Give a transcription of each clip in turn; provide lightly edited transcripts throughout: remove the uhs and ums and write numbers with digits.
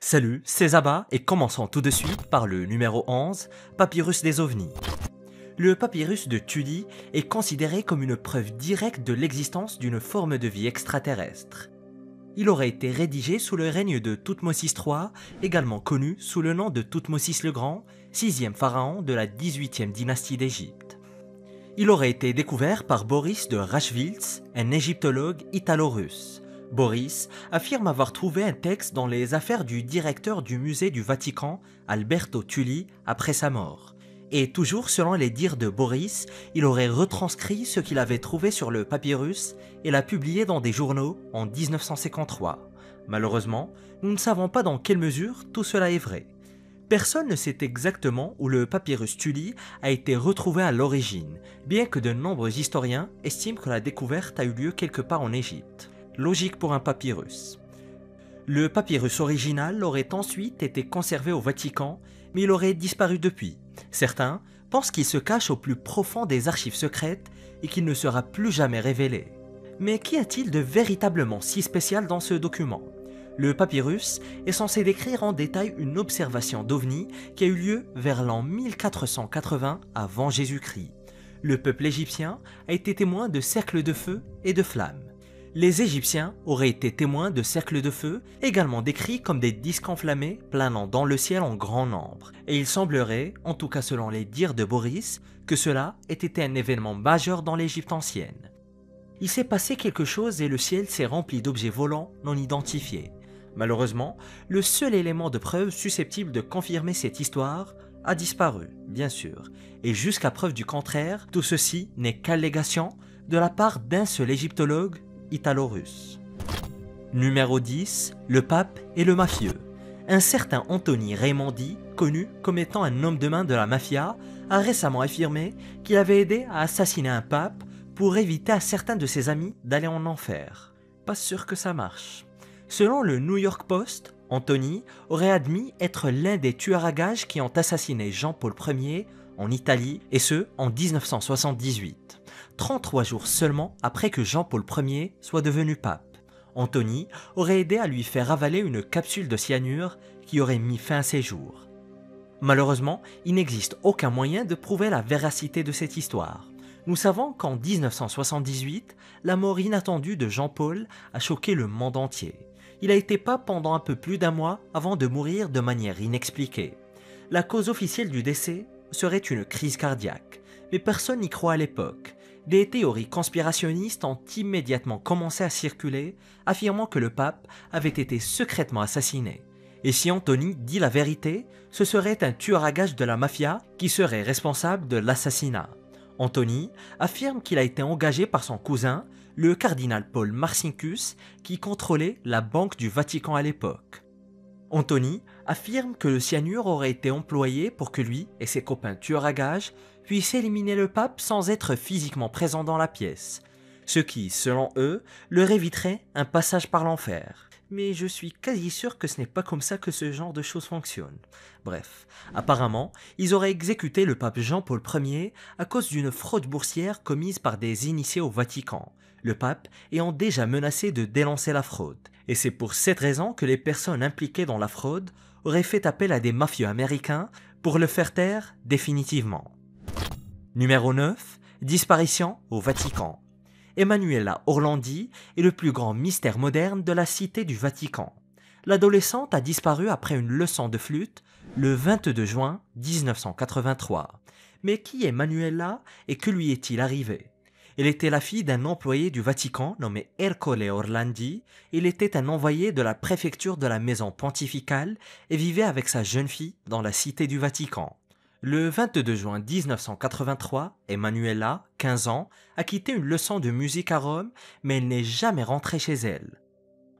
Salut, c'est Zaba et commençons tout de suite par le numéro 11, Papyrus des ovnis. Le papyrus de Tully est considéré comme une preuve directe de l'existence d'une forme de vie extraterrestre. Il aurait été rédigé sous le règne de Thoutmôsis III, également connu sous le nom de Thoutmôsis le Grand, sixième pharaon de la 18e dynastie d'Égypte. Il aurait été découvert par Boris de Rachwiltz, un égyptologue italo-russe. Boris affirme avoir trouvé un texte dans les affaires du directeur du musée du Vatican, Alberto Tully, après sa mort. Et toujours selon les dires de Boris, il aurait retranscrit ce qu'il avait trouvé sur le papyrus et l'a publié dans des journaux en 1953. Malheureusement, nous ne savons pas dans quelle mesure tout cela est vrai. Personne ne sait exactement où le papyrus Tully a été retrouvé à l'origine, bien que de nombreux historiens estiment que la découverte a eu lieu quelque part en Égypte. Logique pour un papyrus. Le papyrus original aurait ensuite été conservé au Vatican, mais il aurait disparu depuis. Certains pensent qu'il se cache au plus profond des archives secrètes et qu'il ne sera plus jamais révélé. Mais qu'y a-t-il de véritablement si spécial dans ce document ? Le papyrus est censé décrire en détail une observation d'OVNI qui a eu lieu vers l'an 1480 avant Jésus-Christ. Le peuple égyptien a été témoin de cercles de feu et de flammes. Les Égyptiens auraient été témoins de cercles de feu, également décrits comme des disques enflammés planant dans le ciel en grand nombre. Et il semblerait, en tout cas selon les dires de Boris, que cela ait été un événement majeur dans l'Égypte ancienne. Il s'est passé quelque chose et le ciel s'est rempli d'objets volants non identifiés. Malheureusement, le seul élément de preuve susceptible de confirmer cette histoire a disparu, bien sûr. Et jusqu'à preuve du contraire, tout ceci n'est qu'allégation de la part d'un seul égyptologue italo-russe. Numéro 10, le pape et le mafieux. Un certain Anthony Raimondi, connu comme étant un homme de main de la mafia, a récemment affirmé qu'il avait aidé à assassiner un pape pour éviter à certains de ses amis d'aller en enfer. Pas sûr que ça marche. Selon le New York Post, Anthony aurait admis être l'un des tueurs à gages qui ont assassiné Jean-Paul Ier en Italie, et ce en 1978. 33 jours seulement après que Jean-Paul Ier soit devenu pape. Anthony aurait aidé à lui faire avaler une capsule de cyanure qui aurait mis fin à ses jours. Malheureusement, il n'existe aucun moyen de prouver la véracité de cette histoire. Nous savons qu'en 1978, la mort inattendue de Jean-Paul a choqué le monde entier. Il a été pape pendant un peu plus d'un mois avant de mourir de manière inexpliquée. La cause officielle du décès serait une crise cardiaque, mais personne n'y croit à l'époque. Des théories conspirationnistes ont immédiatement commencé à circuler, affirmant que le pape avait été secrètement assassiné. Et si Anthony dit la vérité, ce serait un tueur à gages de la mafia qui serait responsable de l'assassinat. Anthony affirme qu'il a été engagé par son cousin, le cardinal Paul Marcinkus, qui contrôlait la Banque du Vatican à l'époque. Anthony affirme que le cyanure aurait été employé pour que lui et ses copains tueurs à gages puissent éliminer le pape sans être physiquement présent dans la pièce, ce qui, selon eux, leur éviterait un passage par l'enfer. Mais je suis quasi sûr que ce n'est pas comme ça que ce genre de choses fonctionne. Bref, apparemment, ils auraient exécuté le pape Jean-Paul Ier à cause d'une fraude boursière commise par des initiés au Vatican, le pape ayant déjà menacé de dénoncer la fraude. Et c'est pour cette raison que les personnes impliquées dans la fraude auraient fait appel à des mafieux américains pour le faire taire définitivement. Numéro 9, disparition au Vatican. Emanuela Orlandi est le plus grand mystère moderne de la cité du Vatican. L'adolescente a disparu après une leçon de flûte le 22 juin 1983. Mais qui est Manuela et que lui est-il arrivé ? Elle était la fille d'un employé du Vatican nommé Ercole Orlandi. Il était un envoyé de la préfecture de la maison pontificale et vivait avec sa jeune fille dans la cité du Vatican. Le 22 juin 1983, Emanuela, 15 ans, a quitté une leçon de musique à Rome, mais elle n'est jamais rentrée chez elle.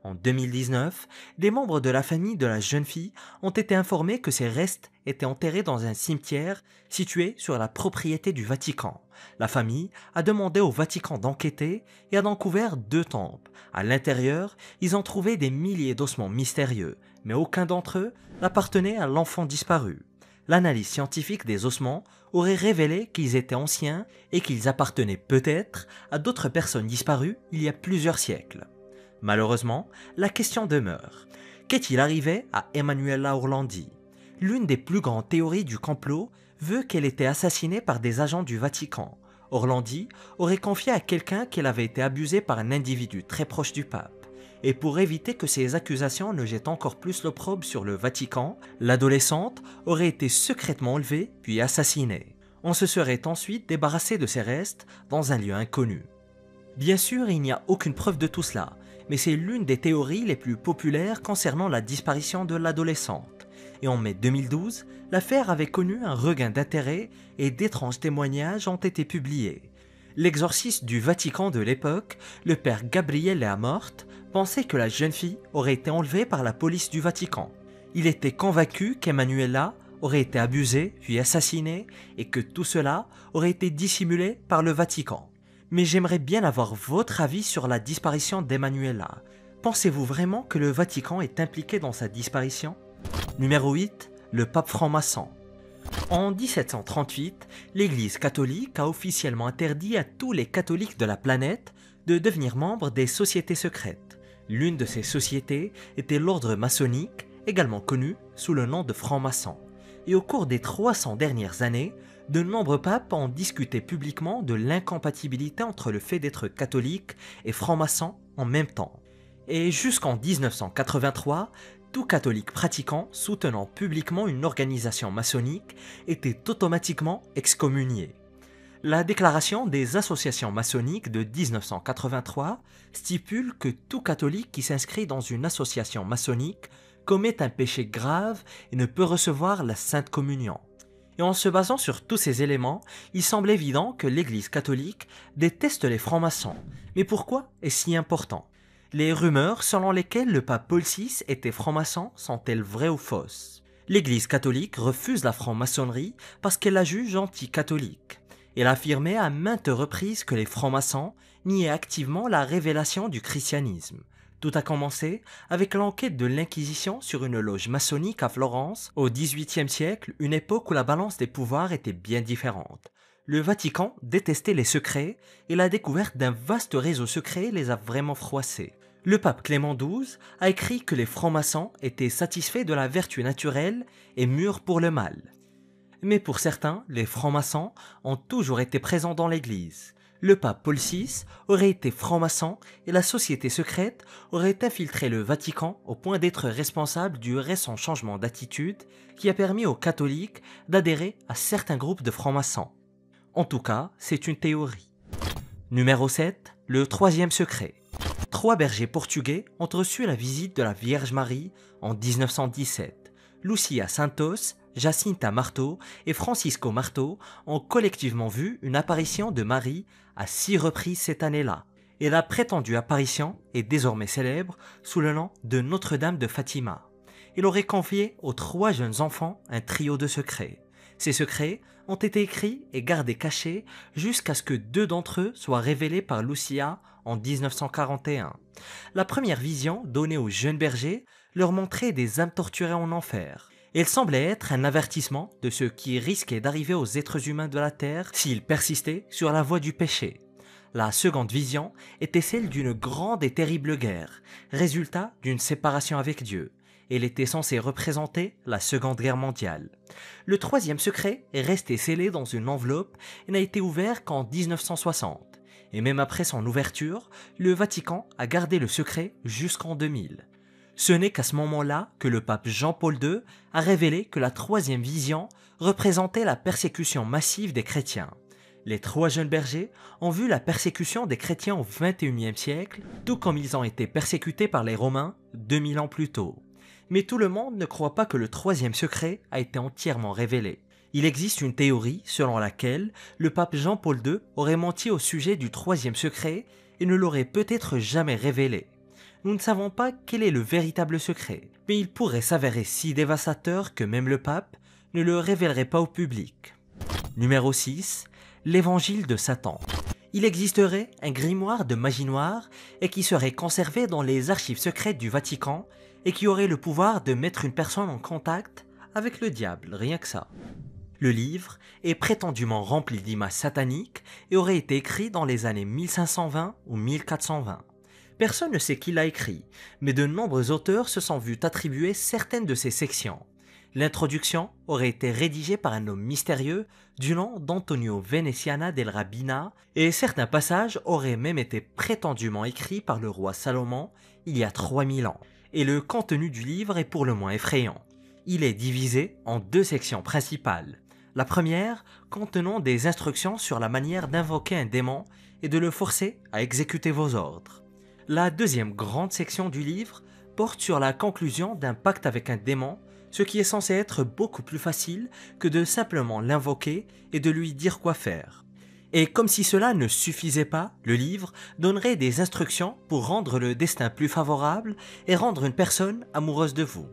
En 2019, des membres de la famille de la jeune fille ont été informés que ses restes étaient enterrés dans un cimetière situé sur la propriété du Vatican. La famille a demandé au Vatican d'enquêter et a découvert 2 tombes. À l'intérieur, ils ont trouvé des milliers d'ossements mystérieux, mais aucun d'entre eux n'appartenait à l'enfant disparu. L'analyse scientifique des ossements aurait révélé qu'ils étaient anciens et qu'ils appartenaient peut-être à d'autres personnes disparues il y a plusieurs siècles. Malheureusement, la question demeure. Qu'est-il arrivé à Emanuela Orlandi? L'une des plus grandes théories du complot veut qu'elle était assassinée par des agents du Vatican. Orlandi aurait confié à quelqu'un qu'elle avait été abusée par un individu très proche du pape. Et pour éviter que ces accusations ne jettent encore plus l'opprobre sur le Vatican, l'adolescente aurait été secrètement enlevée puis assassinée. On se serait ensuite débarrassé de ses restes dans un lieu inconnu. Bien sûr, il n'y a aucune preuve de tout cela, mais c'est l'une des théories les plus populaires concernant la disparition de l'adolescente. Et en mai 2012, l'affaire avait connu un regain d'intérêt et d'étranges témoignages ont été publiés. L'exorciste du Vatican de l'époque, le père Gabriele Amorth, pensait que la jeune fille aurait été enlevée par la police du Vatican. Il était convaincu qu'Emanuela aurait été abusée puis assassinée et que tout cela aurait été dissimulé par le Vatican. Mais j'aimerais bien avoir votre avis sur la disparition d'Emanuela. Pensez-vous vraiment que le Vatican est impliqué dans sa disparition? Numéro 8. Le pape franc-maçon. En 1738, l'Église catholique a officiellement interdit à tous les catholiques de la planète de devenir membres des sociétés secrètes. L'une de ces sociétés était l'ordre maçonnique, également connu sous le nom de franc-maçon. Et au cours des 300 dernières années, de nombreux papes ont discuté publiquement de l'incompatibilité entre le fait d'être catholique et franc-maçon en même temps. Et jusqu'en 1983, tout catholique pratiquant soutenant publiquement une organisation maçonnique était automatiquement excommunié. La déclaration des associations maçonniques de 1983 stipule que tout catholique qui s'inscrit dans une association maçonnique commet un péché grave et ne peut recevoir la Sainte Communion. Et en se basant sur tous ces éléments, il semble évident que l'Église catholique déteste les francs-maçons. Mais pourquoi est-ce si important? Les rumeurs selon lesquelles le pape Paul VI était franc-maçon sont-elles vraies ou fausses? L'Église catholique refuse la franc-maçonnerie parce qu'elle la juge anti-catholique. Elle affirmait à maintes reprises que les francs-maçons niaient activement la révélation du christianisme. Tout a commencé avec l'enquête de l'Inquisition sur une loge maçonnique à Florence au XVIIIe siècle, une époque où la balance des pouvoirs était bien différente. Le Vatican détestait les secrets et la découverte d'un vaste réseau secret les a vraiment froissés. Le pape Clément XII a écrit que les francs-maçons étaient satisfaits de la vertu naturelle et mûrs pour le mal. Mais pour certains, les francs-maçons ont toujours été présents dans l'Église. Le pape Paul VI aurait été franc-maçon et la société secrète aurait infiltré le Vatican au point d'être responsable du récent changement d'attitude qui a permis aux catholiques d'adhérer à certains groupes de francs-maçons. En tout cas, c'est une théorie. Numéro 7. Le troisième secret. 3 bergers portugais ont reçu la visite de la Vierge Marie en 1917. Lucia Santos, Jacinta Marto et Francisco Marto ont collectivement vu une apparition de Marie à 6 reprises cette année-là. Et la prétendue apparition est désormais célèbre sous le nom de Notre-Dame de Fatima. Il aurait confié aux 3 jeunes enfants un trio de secrets. Ces secrets ont été écrits et gardés cachés jusqu'à ce que 2 d'entre eux soient révélés par Lucia en 1941. La première vision donnée aux jeunes bergers leur montrait des âmes torturées en enfer. Elle semblait être un avertissement de ce qui risquait d'arriver aux êtres humains de la terre s'ils persistaient sur la voie du péché. La seconde vision était celle d'une grande et terrible guerre, résultat d'une séparation avec Dieu. Elle était censée représenter la Seconde Guerre mondiale. Le troisième secret est resté scellé dans une enveloppe et n'a été ouvert qu'en 1960. Et même après son ouverture, le Vatican a gardé le secret jusqu'en 2000. Ce n'est qu'à ce moment-là que le pape Jean-Paul II a révélé que la troisième vision représentait la persécution massive des chrétiens. Les 3 jeunes bergers ont vu la persécution des chrétiens au XXIe siècle, tout comme ils ont été persécutés par les Romains 2000 ans plus tôt. Mais tout le monde ne croit pas que le troisième secret a été entièrement révélé. Il existe une théorie selon laquelle le pape Jean-Paul II aurait menti au sujet du troisième secret et ne l'aurait peut-être jamais révélé. Nous ne savons pas quel est le véritable secret, mais il pourrait s'avérer si dévastateur que même le pape ne le révélerait pas au public. Numéro 6. L'évangile de Satan. Il existerait un grimoire de magie noire et qui serait conservé dans les archives secrètes du Vatican et qui aurait le pouvoir de mettre une personne en contact avec le diable, rien que ça. Le livre est prétendument rempli d'images sataniques et aurait été écrit dans les années 1520 ou 1420. Personne ne sait qui l'a écrit, mais de nombreux auteurs se sont vus attribuer certaines de ces sections. L'introduction aurait été rédigée par un homme mystérieux du nom d'Antonio Veneziana del Rabina, et certains passages auraient même été prétendument écrits par le roi Salomon il y a 3000 ans. Et le contenu du livre est pour le moins effrayant. Il est divisé en deux sections principales. La première contenant des instructions sur la manière d'invoquer un démon et de le forcer à exécuter vos ordres. La deuxième grande section du livre porte sur la conclusion d'un pacte avec un démon, ce qui est censé être beaucoup plus facile que de simplement l'invoquer et de lui dire quoi faire. Et comme si cela ne suffisait pas, le livre donnerait des instructions pour rendre le destin plus favorable et rendre une personne amoureuse de vous.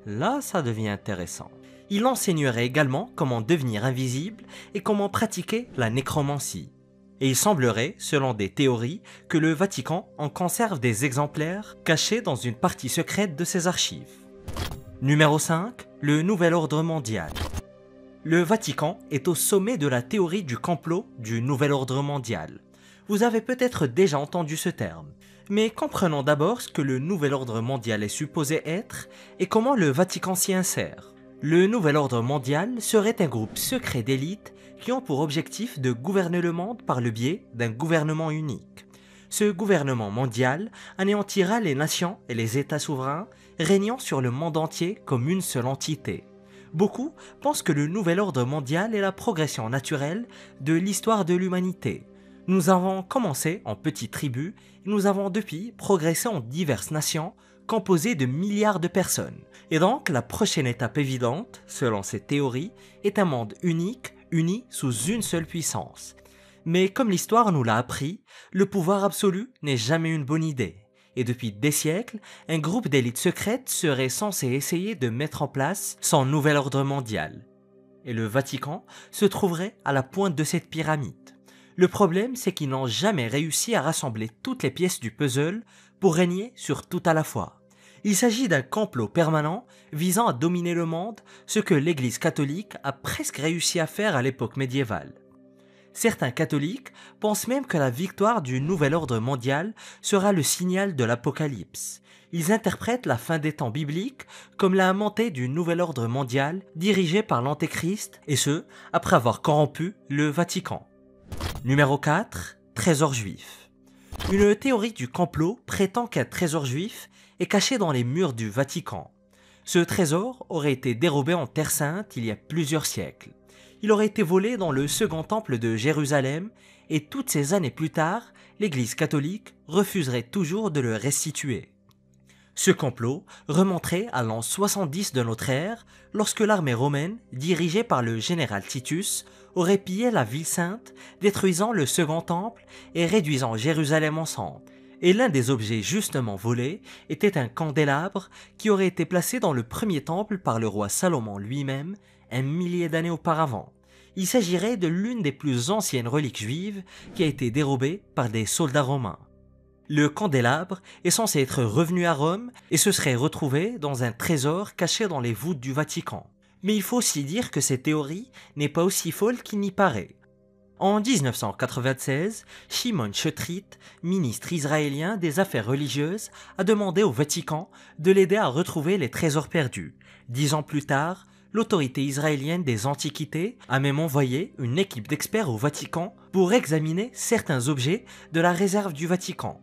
Là, ça devient intéressant. Il enseignerait également comment devenir invisible et comment pratiquer la nécromancie. Et il semblerait, selon des théories, que le Vatican en conserve des exemplaires cachés dans une partie secrète de ses archives. Numéro 5. Le Nouvel Ordre Mondial. Le Vatican est au sommet de la théorie du complot du Nouvel Ordre Mondial. Vous avez peut-être déjà entendu ce terme, mais comprenons d'abord ce que le Nouvel Ordre Mondial est supposé être et comment le Vatican s'y insère. Le Nouvel Ordre Mondial serait un groupe secret d'élites qui ont pour objectif de gouverner le monde par le biais d'un gouvernement unique. Ce gouvernement mondial anéantira les nations et les États souverains, régnant sur le monde entier comme une seule entité. Beaucoup pensent que le Nouvel Ordre Mondial est la progression naturelle de l'histoire de l'humanité. Nous avons commencé en petites tribus et nous avons depuis progressé en diverses nations composées de milliards de personnes. Et donc la prochaine étape évidente, selon ces théories, est un monde unique, uni sous une seule puissance. Mais comme l'histoire nous l'a appris, le pouvoir absolu n'est jamais une bonne idée. Et depuis des siècles, un groupe d'élites secrètes serait censé essayer de mettre en place son nouvel ordre mondial. Et le Vatican se trouverait à la pointe de cette pyramide. Le problème, c'est qu'ils n'ont jamais réussi à rassembler toutes les pièces du puzzle pour régner sur tout à la fois. Il s'agit d'un complot permanent visant à dominer le monde, ce que l'Église catholique a presque réussi à faire à l'époque médiévale. Certains catholiques pensent même que la victoire du nouvel ordre mondial sera le signal de l'Apocalypse. Ils interprètent la fin des temps bibliques comme la montée du nouvel ordre mondial dirigé par l'Antéchrist, et ce, après avoir corrompu le Vatican. Numéro 4. Trésor juif. Une théorie du complot prétend qu'un trésor juif est caché dans les murs du Vatican. Ce trésor aurait été dérobé en Terre Sainte il y a plusieurs siècles. Il aurait été volé dans le second temple de Jérusalem et toutes ces années plus tard, l'Église catholique refuserait toujours de le restituer. Ce complot remonterait à l'an 70 de notre ère, lorsque l'armée romaine, dirigée par le général Titus, aurait pillé la ville sainte, détruisant le second temple et réduisant Jérusalem en cendres. Et l'un des objets justement volés était un candélabre qui aurait été placé dans le premier temple par le roi Salomon lui-même, un millier d'années auparavant. Il s'agirait de l'une des plus anciennes reliques juives qui a été dérobée par des soldats romains. Le candélabre est censé être revenu à Rome et se serait retrouvé dans un trésor caché dans les voûtes du Vatican. Mais il faut aussi dire que cette théorie n'est pas aussi folle qu'il n'y paraît. En 1996, Shimon Shetrit, ministre israélien des Affaires religieuses, a demandé au Vatican de l'aider à retrouver les trésors perdus. 10 ans plus tard, l'autorité israélienne des Antiquités a même envoyé une équipe d'experts au Vatican pour examiner certains objets de la réserve du Vatican.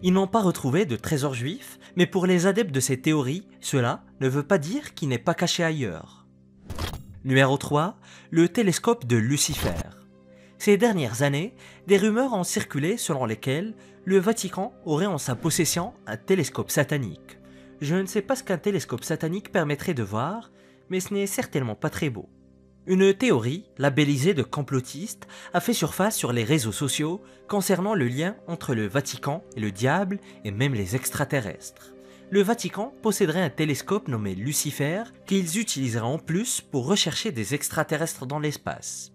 Ils n'ont pas retrouvé de trésors juifs, mais pour les adeptes de ces théories, cela ne veut pas dire qu'il n'est pas caché ailleurs. Numéro 3. Le télescope de Lucifer. Ces dernières années, des rumeurs ont circulé selon lesquelles le Vatican aurait en sa possession un télescope satanique. Je ne sais pas ce qu'un télescope satanique permettrait de voir, mais ce n'est certainement pas très beau. Une théorie, labellisée de complotiste, a fait surface sur les réseaux sociaux concernant le lien entre le Vatican et le diable et même les extraterrestres. Le Vatican posséderait un télescope nommé Lucifer qu'ils utiliseraient en plus pour rechercher des extraterrestres dans l'espace.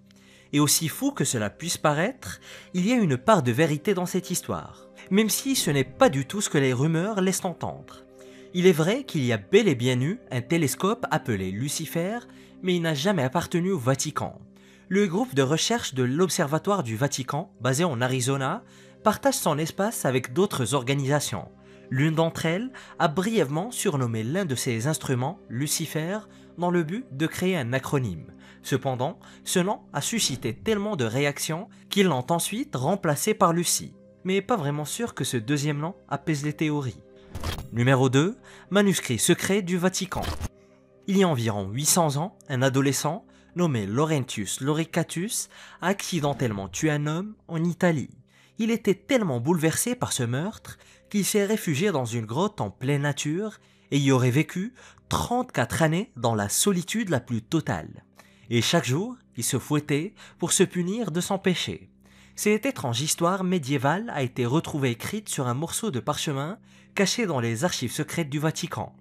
Et aussi fou que cela puisse paraître, il y a une part de vérité dans cette histoire, même si ce n'est pas du tout ce que les rumeurs laissent entendre. Il est vrai qu'il y a bel et bien eu un télescope appelé Lucifer, mais il n'a jamais appartenu au Vatican. Le groupe de recherche de l'Observatoire du Vatican, basé en Arizona, partage son espace avec d'autres organisations. L'une d'entre elles a brièvement surnommé l'un de ses instruments Lucifer dans le but de créer un acronyme. Cependant, ce nom a suscité tellement de réactions qu'ils l'ont ensuite remplacé par Lucie. Mais pas vraiment sûr que ce deuxième nom apaise les théories. Numéro 2. Manuscrit secret du Vatican. Il y a environ 800 ans, un adolescent nommé Laurentius Loricatus a accidentellement tué un homme en Italie. Il était tellement bouleversé par ce meurtre qu'il s'est réfugié dans une grotte en pleine nature et y aurait vécu 34 années dans la solitude la plus totale. Et chaque jour, il se fouettait pour se punir de son péché. Cette étrange histoire médiévale a été retrouvée écrite sur un morceau de parchemin caché dans les archives secrètes du Vatican.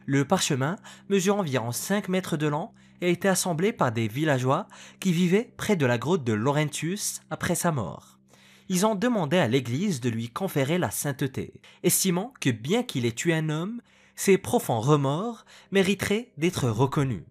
Le parchemin mesure environ 5 mètres de long et a été assemblé par des villageois qui vivaient près de la grotte de Laurentius après sa mort. Ils ont demandé à l'Église de lui conférer la sainteté, estimant que bien qu'il ait tué un homme, ses profonds remords mériteraient d'être reconnus.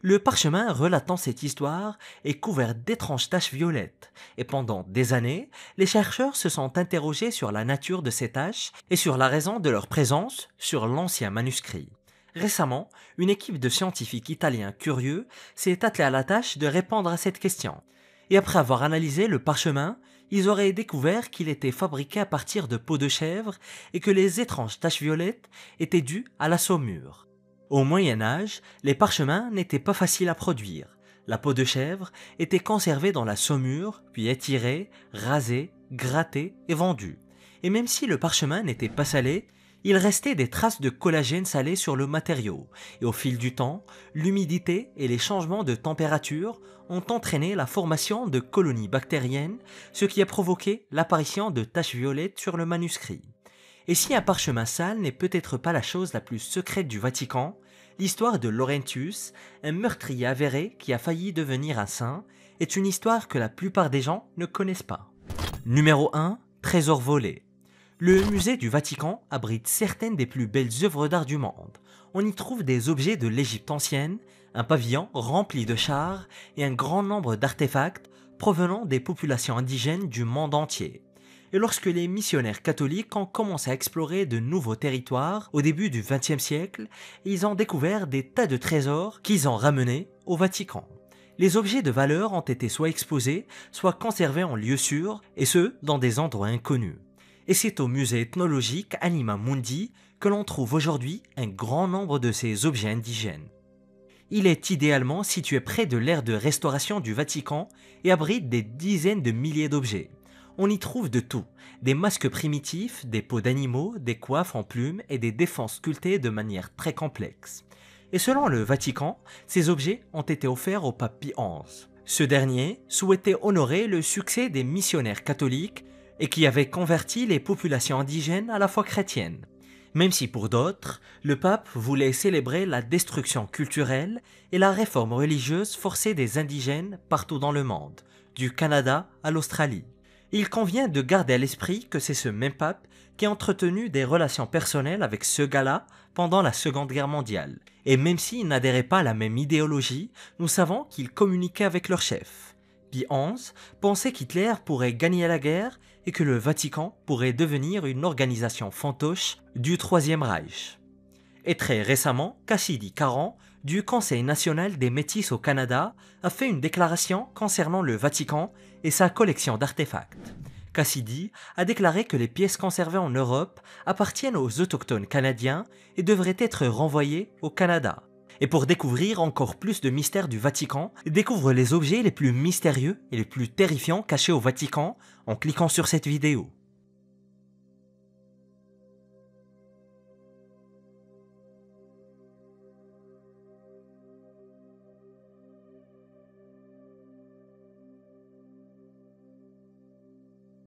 Le parchemin relatant cette histoire est couvert d'étranges taches violettes, et pendant des années, les chercheurs se sont interrogés sur la nature de ces taches et sur la raison de leur présence sur l'ancien manuscrit. Récemment, une équipe de scientifiques italiens curieux s'est attelée à la tâche de répondre à cette question. Et après avoir analysé le parchemin, ils auraient découvert qu'il était fabriqué à partir de peau de chèvre et que les étranges taches violettes étaient dues à la saumure. Au Moyen Âge, les parchemins n'étaient pas faciles à produire. La peau de chèvre était conservée dans la saumure, puis étirée, rasée, grattée et vendue. Et même si le parchemin n'était pas salé, il restait des traces de collagène salé sur le matériau, et au fil du temps, l'humidité et les changements de température ont entraîné la formation de colonies bactériennes, ce qui a provoqué l'apparition de taches violettes sur le manuscrit. Et si un parchemin sale n'est peut-être pas la chose la plus secrète du Vatican, l'histoire de Laurentius, un meurtrier avéré qui a failli devenir un saint, est une histoire que la plupart des gens ne connaissent pas. Numéro 1. Trésor volé. Le musée du Vatican abrite certaines des plus belles œuvres d'art du monde. On y trouve des objets de l'Égypte ancienne, un pavillon rempli de chars et un grand nombre d'artefacts provenant des populations indigènes du monde entier. Et lorsque les missionnaires catholiques ont commencé à explorer de nouveaux territoires au début du XXe siècle, ils ont découvert des tas de trésors qu'ils ont ramenés au Vatican. Les objets de valeur ont été soit exposés, soit conservés en lieu sûr, et ce, dans des endroits inconnus. Et c'est au musée ethnologique Anima Mundi que l'on trouve aujourd'hui un grand nombre de ces objets indigènes. Il est idéalement situé près de l'aire de restauration du Vatican et abrite des dizaines de milliers d'objets. On y trouve de tout, des masques primitifs, des peaux d'animaux, des coiffes en plumes et des défenses sculptées de manière très complexe. Et selon le Vatican, ces objets ont été offerts au pape Pie XI. Ce dernier souhaitait honorer le succès des missionnaires catholiques et qui avaient converti les populations indigènes à la foi chrétienne. Même si pour d'autres, le pape voulait célébrer la destruction culturelle et la réforme religieuse forcée des indigènes partout dans le monde, du Canada à l'Australie. Il convient de garder à l'esprit que c'est ce même pape qui a entretenu des relations personnelles avec ce gars-là pendant la Seconde Guerre mondiale. Et même s'il n'adhérait pas à la même idéologie, nous savons qu'il communiquait avec leur chef. Pie XI pensait qu'Hitler pourrait gagner la guerre et que le Vatican pourrait devenir une organisation fantoche du Troisième Reich. Et très récemment, Cassidy Caron, du Conseil national des Métis au Canada, a fait une déclaration concernant le Vatican et sa collection d'artefacts. Cassidy a déclaré que les pièces conservées en Europe appartiennent aux autochtones canadiens et devraient être renvoyées au Canada. Et pour découvrir encore plus de mystères du Vatican, découvre les objets les plus mystérieux et les plus terrifiants cachés au Vatican en cliquant sur cette vidéo.